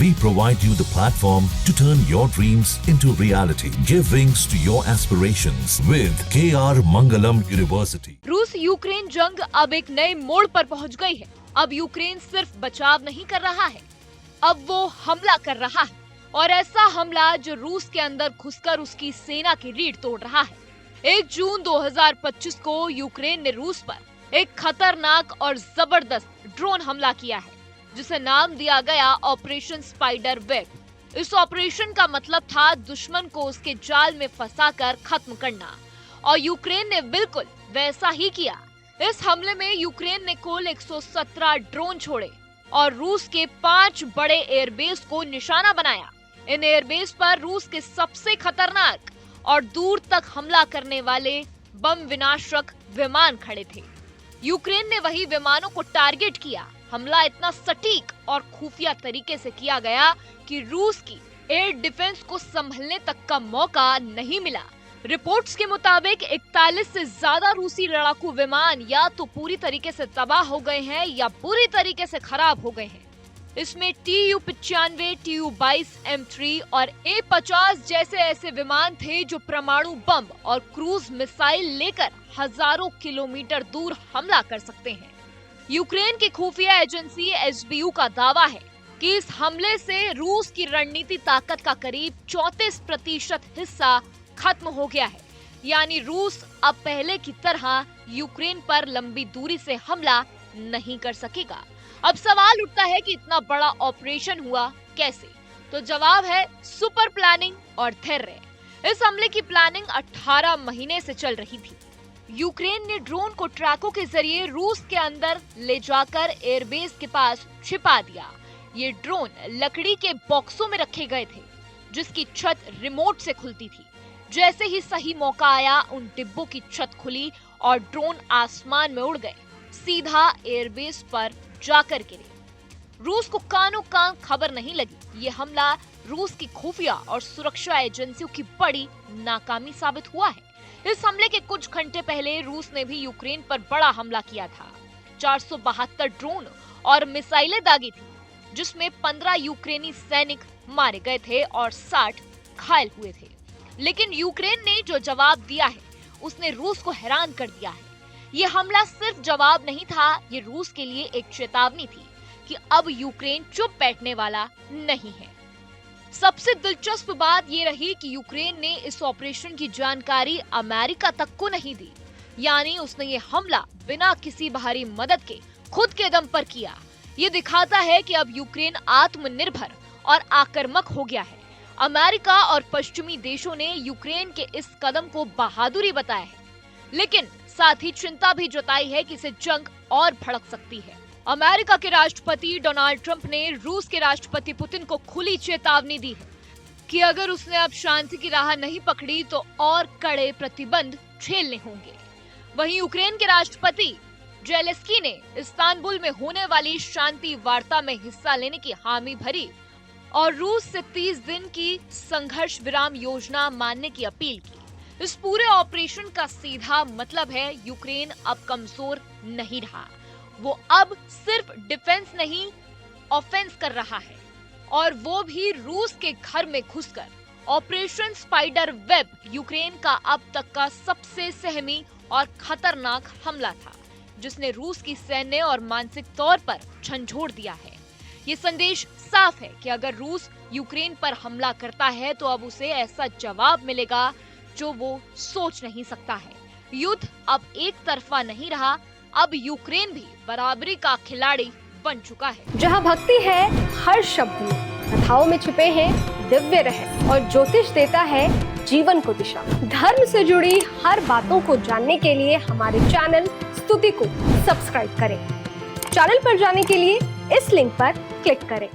We provide you the platform to turn your dreams into reality. Give wings to your aspirations with KR Mangalam University. रूस Ukraine जंग अब एक नए मोड़ पर पहुंच गई है। अब यूक्रेन सिर्फ बचाव नहीं कर रहा है, अब वो हमला कर रहा है, और ऐसा हमला जो रूस के अंदर घुसकर उसकी सेना की रीढ़ तोड़ रहा है। 1 जून 2025 को यूक्रेन ने रूस पर एक खतरनाक और जबरदस्त ड्रोन हमला किया है, जिसे नाम दिया गया ऑपरेशन स्पाइडर वेब। इस ऑपरेशन का मतलब था दुश्मन को उसके जाल में फंसाकर खत्म करना, और यूक्रेन ने बिल्कुल वैसा ही किया। इस हमले में यूक्रेन ने कुल 117 ड्रोन छोड़े और रूस के 5 बड़े एयरबेस को निशाना बनाया। इन एयरबेस पर रूस के सबसे खतरनाक और दूर तक हमला करने वाले बम विनाशक विमान खड़े थे। यूक्रेन ने वही विमानों को टारगेट किया। हमला इतना सटीक और खुफिया तरीके से किया गया कि रूस की एयर डिफेंस को संभलने तक का मौका नहीं मिला। रिपोर्ट्स के मुताबिक 41 से ज्यादा रूसी लड़ाकू विमान या तो पूरी तरीके से तबाह हो गए हैं या बुरी तरीके से खराब हो गए हैं। इसमें Tu-95, Tu-22, M3 और A-50 जैसे ऐसे विमान थे जो परमाणु बम और क्रूज मिसाइल लेकर हजारों किलोमीटर दूर हमला कर सकते हैं। यूक्रेन की खुफिया एजेंसी SBU का दावा है कि इस हमले से रूस की रणनीति ताकत का करीब 34% हिस्सा खत्म हो गया है। यानी रूस अब पहले की तरह यूक्रेन पर लंबी दूरी से हमला नहीं कर सकेगा। अब सवाल उठता है कि इतना बड़ा ऑपरेशन हुआ कैसे? तो जवाब है सुपर प्लानिंग और धैर्य। इस हमले की प्लानिंग 18 महीने से चल रही थी। यूक्रेन ने ड्रोन को ट्रैकों के जरिए रूस के अंदर ले जाकर एयरबेस के पास छिपा दिया। ये ड्रोन लकड़ी के बॉक्सों में रखे गए थे, जिसकी छत रिमोट से खुलती थी। जैसे ही सही मौका आया, उन डिब्बों की छत खुली और ड्रोन आसमान में उड़ गए, सीधा एयरबेस पर जाकर गिरे। रूस को कानो कान खबर नहीं लगी। ये हमला रूस की खुफिया और सुरक्षा एजेंसियों की बड़ी नाकामी साबित हुआ है। इस हमले के कुछ घंटे पहले रूस ने भी यूक्रेन पर बड़ा हमला किया था। 472 ड्रोन और मिसाइलें दागी थी, जिसमें 15 यूक्रेनी सैनिक मारे गए थे और 60 घायल हुए थे। लेकिन यूक्रेन ने जो जवाब दिया है, उसने रूस को हैरान कर दिया है। ये हमला सिर्फ जवाब नहीं था, ये रूस के लिए एक चेतावनी थी कि अब यूक्रेन चुप बैठने वाला नहीं है। सबसे दिलचस्प बात ये रही कि यूक्रेन ने इस ऑपरेशन की जानकारी अमेरिका तक को नहीं दी। यानी उसने ये हमला बिना किसी बाहरी मदद के खुद के दम पर किया। ये दिखाता है कि अब यूक्रेन आत्मनिर्भर और आक्रामक हो गया है। अमेरिका और पश्चिमी देशों ने यूक्रेन के इस कदम को बहादुरी बताया है, लेकिन साथ ही चिंता भी जताई है कि इसे जंग और भड़क सकती है। अमेरिका के राष्ट्रपति डोनाल्ड ट्रंप ने रूस के राष्ट्रपति पुतिन को खुली चेतावनी दी है कि अगर उसने अब शांति की राह नहीं पकड़ी तो और कड़े प्रतिबंध झेलने होंगे। वहीं यूक्रेन के राष्ट्रपति जेलेंस्की ने इस्तांबुल में होने वाली शांति वार्ता में हिस्सा लेने की हामी भरी और रूस से 30 दिन की संघर्ष विराम योजना मानने की अपील की। इस पूरे ऑपरेशन का सीधा मतलब है यूक्रेन अब कमजोर नहीं रहा। वो अब सिर्फ डिफेंस नहीं, ऑफेंस कर रहा है, और वो भी रूस के घर में घुसकर। ऑपरेशन स्पाइडर वेब यूक्रेन का अब तक का सबसे सहमी और खतरनाक हमला था, जिसने रूस की सैन्य और मानसिक तौर पर झंझोड़ दिया है। ये संदेश साफ है कि अगर रूस यूक्रेन पर हमला करता है तो अब उसे ऐसा जवाब मिलेगा जो वो सोच नहीं सकता है। युद्ध अब एक तरफा नहीं रहा, अब यूक्रेन भी बराबरी का खिलाड़ी बन चुका है। जहाँ भक्ति है हर शब्द में, कथाओं में छुपे हैं दिव्य रहस्य, और ज्योतिष देता है जीवन को दिशा। धर्म से जुड़ी हर बातों को जानने के लिए हमारे चैनल स्तुति को सब्सक्राइब करें। चैनल पर जाने के लिए इस लिंक पर क्लिक करें।